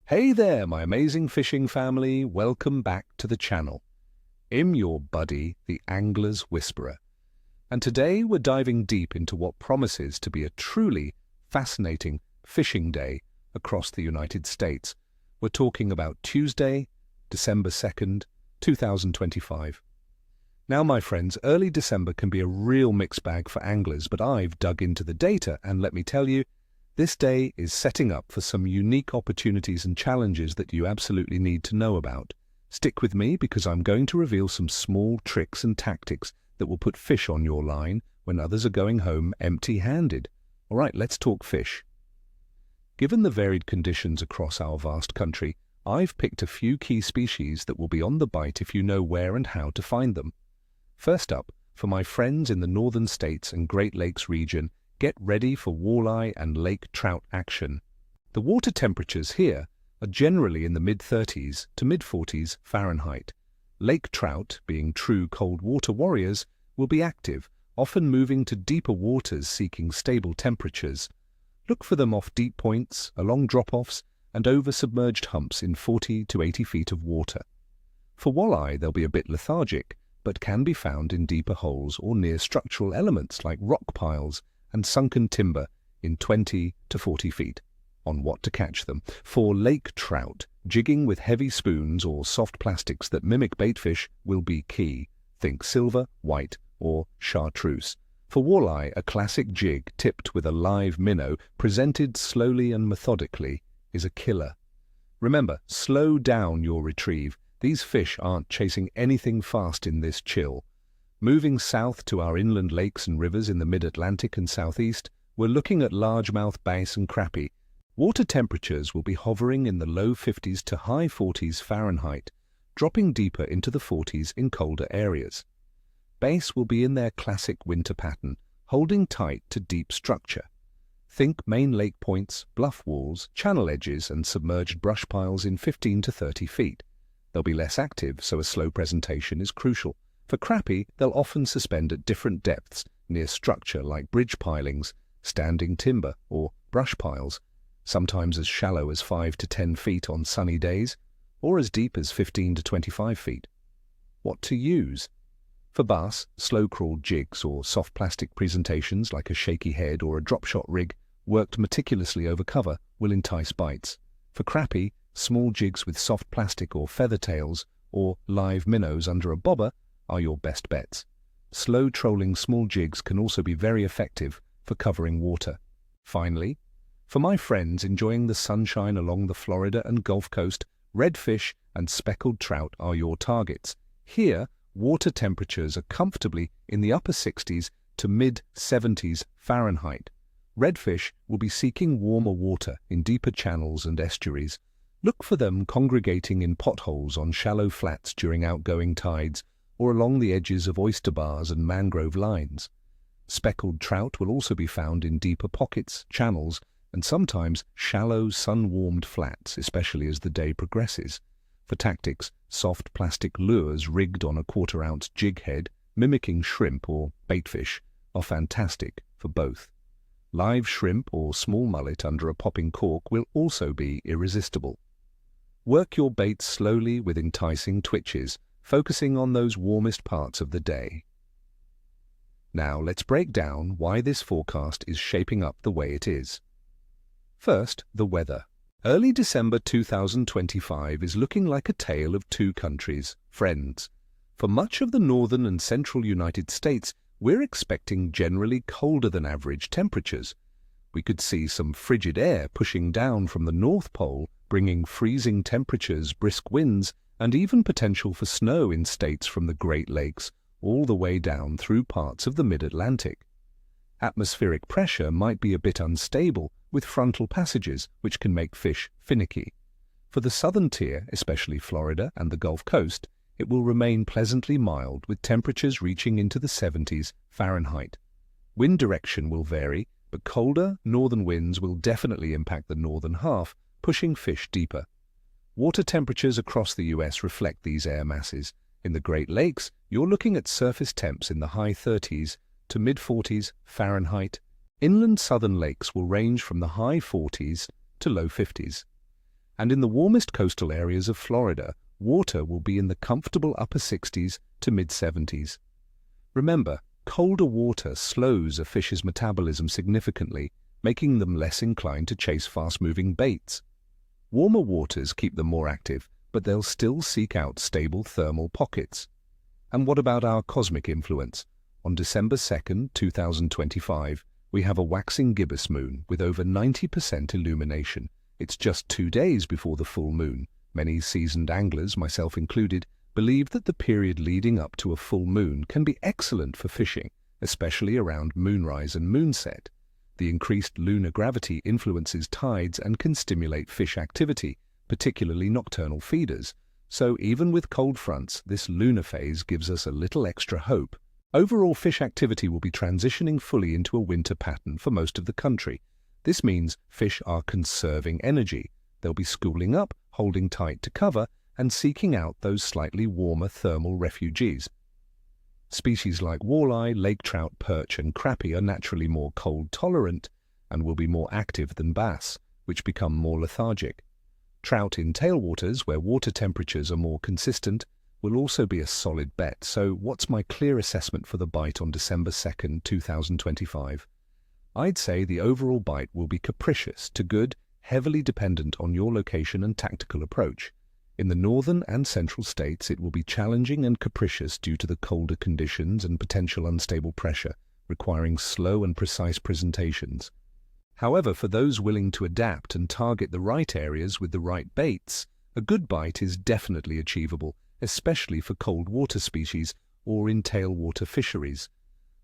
Hey there, my amazing fishing family. Welcome back to the channel. I'm your buddy, the Angler's Whisperer. And today we're diving deep into what promises to be a truly fascinating fishing day across the United States. We're talking about Tuesday, December 2nd, 2025. Now, my friends, early December can be a real mixed bag for anglers, but I've dug into the data and let me tell you, this day is setting up for some unique opportunities and challenges that you absolutely need to know about. Stick with me because I'm going to reveal some small tricks and tactics that will put fish on your line when others are going home empty-handed. All right, let's talk fish. Given the varied conditions across our vast country, I've picked a few key species that will be on the bite if you know where and how to find them. First up, for my friends in the northern states and Great Lakes region, get ready for walleye and lake trout action. The water temperatures here are generally in the mid-30s to mid-40s Fahrenheit. Lake trout, being true cold water warriors, will be active, often moving to deeper waters seeking stable temperatures. Look for them off deep points, along drop-offs, and over submerged humps in 40 to 80 feet of water. For walleye, they'll be a bit lethargic, but can be found in deeper holes or near structural elements like rock piles and sunken timber in 20 to 40 feet. On what to catch them. For lake trout, jigging with heavy spoons or soft plastics that mimic baitfish will be key. Think silver, white, or chartreuse. For walleye, a classic jig tipped with a live minnow, presented slowly and methodically, is a killer. Remember, slow down your retrieve. These fish aren't chasing anything fast in this chill. Moving south to our inland lakes and rivers in the mid-Atlantic and southeast, we're looking at largemouth bass and crappie. Water temperatures will be hovering in the low 50s to high 40s Fahrenheit, dropping deeper into the 40s in colder areas. Bass will be in their classic winter pattern, holding tight to deep structure. Think main lake points, bluff walls, channel edges, and submerged brush piles in 15 to 30 feet. They'll be less active, so a slow presentation is crucial. For crappie, they'll often suspend at different depths near structure like bridge pilings, standing timber, or brush piles, sometimes as shallow as 5 to 10 feet on sunny days, or as deep as 15 to 25 feet. What to use? For bass, slow-crawl jigs or soft plastic presentations like a shaky head or a drop-shot rig worked meticulously over cover will entice bites. For crappie, small jigs with soft plastic or feather tails or live minnows under a bobber are your best bets. Slow trolling small jigs can also be very effective for covering water. Finally, for my friends enjoying the sunshine along the Florida and Gulf Coast, redfish and speckled trout are your targets. Here, water temperatures are comfortably in the upper 60s to mid-70s Fahrenheit. Redfish will be seeking warmer water in deeper channels and estuaries. Look for them congregating in potholes on shallow flats during outgoing tides or along the edges of oyster bars and mangrove lines. Speckled trout will also be found in deeper pockets, channels, and sometimes shallow, sun-warmed flats, especially as the day progresses. For tactics, soft plastic lures rigged on a quarter-ounce jig head, mimicking shrimp or baitfish, are fantastic for both. Live shrimp or small mullet under a popping cork will also be irresistible. Work your bait slowly with enticing twitches, focusing on those warmest parts of the day. Now let's break down why this forecast is shaping up the way it is. First, the weather. Early December 2025 is looking like a tale of two countries, friends. For much of the northern and central United States, we're expecting generally colder than average temperatures. We could see some frigid air pushing down from the North Pole, bringing freezing temperatures, brisk winds, and even potential for snow in states from the Great Lakes all the way down through parts of the mid-Atlantic. Atmospheric pressure might be a bit unstable, with frontal passages which can make fish finicky. For the southern tier, especially Florida and the Gulf Coast, it will remain pleasantly mild with temperatures reaching into the 70s Fahrenheit. Wind direction will vary, but colder northern winds will definitely impact the northern half, pushing fish deeper. Water temperatures across the US reflect these air masses. In the Great Lakes, you're looking at surface temps in the high 30s to mid-40s Fahrenheit. Inland southern lakes will range from the high 40s to low 50s. And in the warmest coastal areas of Florida, water will be in the comfortable upper 60s to mid-70s. Remember, colder water slows a fish's metabolism significantly, making them less inclined to chase fast-moving baits. Warmer waters keep them more active, but they'll still seek out stable thermal pockets. And what about our cosmic influence? On December 2nd, 2025, we have a waxing gibbous moon with over 90% illumination. It's just 2 days before the full moon. Many seasoned anglers, myself included, believe that the period leading up to a full moon can be excellent for fishing, especially around moonrise and moonset. The increased lunar gravity influences tides and can stimulate fish activity, particularly nocturnal feeders. So even with cold fronts, this lunar phase gives us a little extra hope. Overall, fish activity will be transitioning fully into a winter pattern for most of the country. This means fish are conserving energy. They'll be schooling up, holding tight to cover, and seeking out those slightly warmer thermal refuges. Species like walleye, lake trout, perch, and crappie are naturally more cold-tolerant and will be more active than bass, which become more lethargic. Trout in tailwaters, where water temperatures are more consistent, will also be a solid bet. So what's my clear assessment for the bite on December 2nd, 2025? I'd say the overall bite will be capricious to good, heavily dependent on your location and tactical approach. In the northern and central states, it will be challenging and capricious due to the colder conditions and potential unstable pressure, requiring slow and precise presentations. However, for those willing to adapt and target the right areas with the right baits, a good bite is definitely achievable, especially for cold water species or in tailwater fisheries.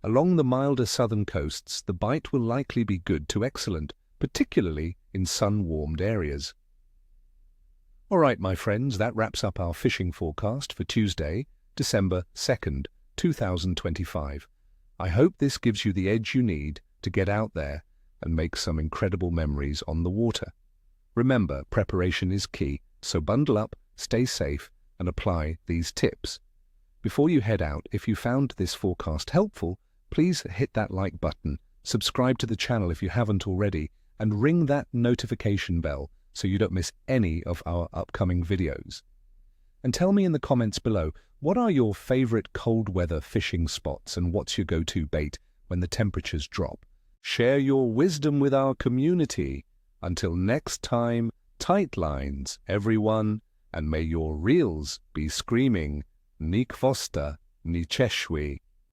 Along the milder southern coasts, the bite will likely be good to excellent, particularly in sun-warmed areas. All right, my friends, that wraps up our fishing forecast for Tuesday, December 2nd, 2025. I hope this gives you the edge you need to get out there and make some incredible memories on the water. Remember, preparation is key, so bundle up, stay safe, and apply these tips. Before you head out, if you found this forecast helpful, please hit that like button, subscribe to the channel if you haven't already, and ring that notification bell so you don't miss any of our upcoming videos. And tell me in the comments below, what are your favorite cold weather fishing spots and what's your go-to bait when the temperatures drop? Share your wisdom with our community. Until next time, tight lines, everyone, and may your reels be screaming, Ni kwosta, ni cheshwi.